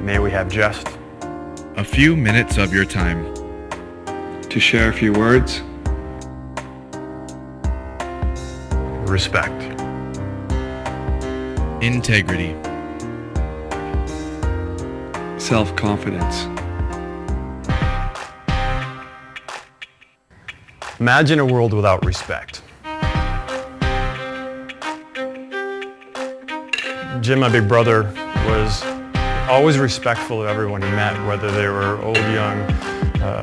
May we have just a few minutes of your time to share a few words, respect, integrity, self-confidence. Imagine a world without respect. Jim, my big brother, was always respectful of everyone he met, whether they were old, young,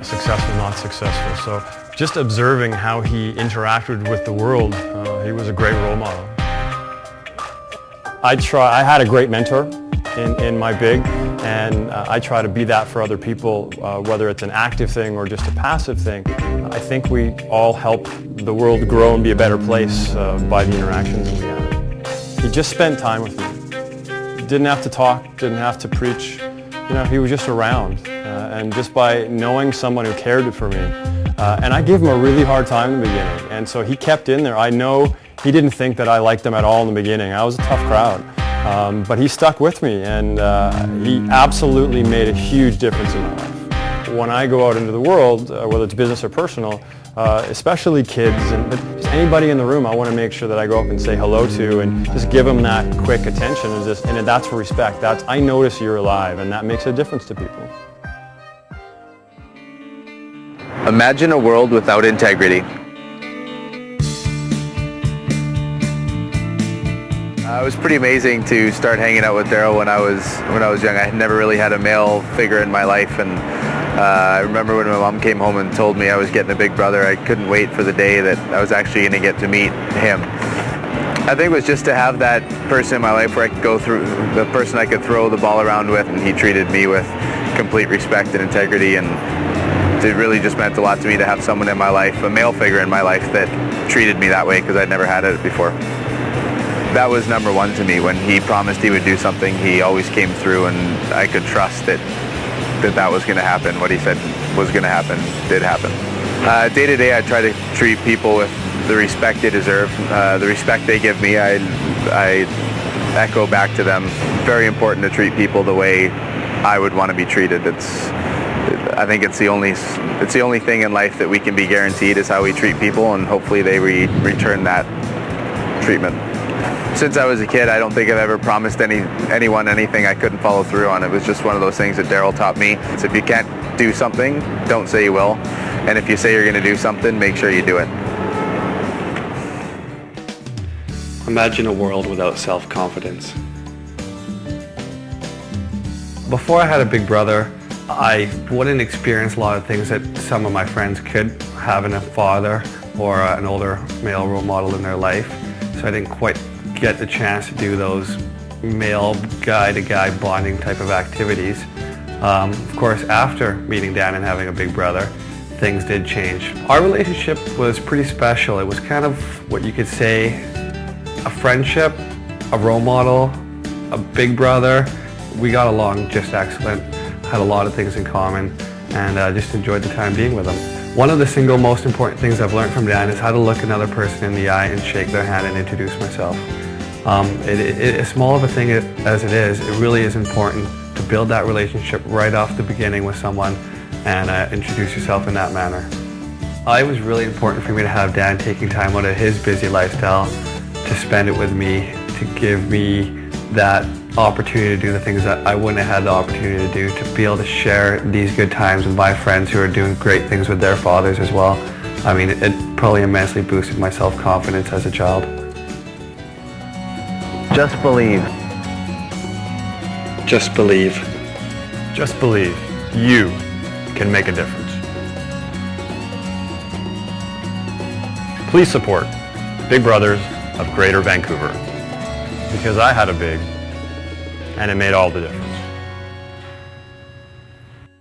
successful, not successful. So just observing how he interacted with the world, he was a great role model. I had a great mentor in my big, and I try to be that for other people, whether it's an active thing or just a passive thing. I think we all help the world grow and be a better place by the interactions we have. He just spent time with me. Didn't have to talk, didn't have to preach. You know, he was just around. And just by knowing someone who cared for me, and I gave him a really hard time in the beginning, and so he kept in there. I know he didn't think that I liked him at all in the beginning. I was a tough crowd, but he stuck with me, and he absolutely made a huge difference in my life. When I go out into the world, whether it's business or personal, especially kids and just anybody in the room, I want to make sure that I go up and say hello to and just give them that quick attention, and that's for respect. I notice you're alive, and that makes a difference to people. Imagine a world without integrity. It was pretty amazing to start hanging out with Daryl when I was young. I had never really had a male figure in my life, and I remember when my mom came home and told me I was getting a big brother, I couldn't wait for the day that I was actually going to get to meet him. I think it was just to have that person in my life where I could go through, the person I could throw the ball around with, and he treated me with complete respect and integrity, and it really just meant a lot to me to have someone in my life, a male figure in my life, that treated me that way, because I'd never had it before. That was number one to me. When he promised he would do something, he always came through, and I could trust that was going to happen. What he said was going to happen did happen. Day to day, I try to treat people with the respect they deserve. The respect they give me, I echo back to them. Very important to treat people the way I would want to be treated. I think it's the only thing in life that we can be guaranteed is how we treat people, and hopefully they return that treatment. Since I was a kid, I don't think I've ever promised anyone anything I couldn't follow through on. It was just one of those things that Daryl taught me. So if you can't do something, don't say you will. And if you say you're going to do something, make sure you do it. Imagine a world without self-confidence. Before I had a big brother, I wouldn't experience a lot of things that some of my friends could, having a father or an older male role model in their life. So I didn't quite get the chance to do those male guy-to-guy bonding type of activities. Of course, after meeting Dan and having a big brother, things did change. Our relationship was pretty special. It was kind of what you could say a friendship, a role model, a big brother. We got along just excellent, had a lot of things in common, and just enjoyed the time being with him. One of the single most important things I've learned from Dan is how to look another person in the eye and shake their hand and introduce myself. As small of a thing as it is, it really is important to build that relationship right off the beginning with someone and introduce yourself in that manner. It was really important for me to have Dan taking time out of his busy lifestyle to spend it with me, to give me that opportunity to do the things that I wouldn't have had the opportunity to do, to be able to share these good times with my friends who are doing great things with their fathers as well. I mean, it probably immensely boosted my self-confidence as a child. Just believe. Just believe. Just believe you can make a difference. Please support Big Brothers of Greater Vancouver, because I had a big, and it made all the difference.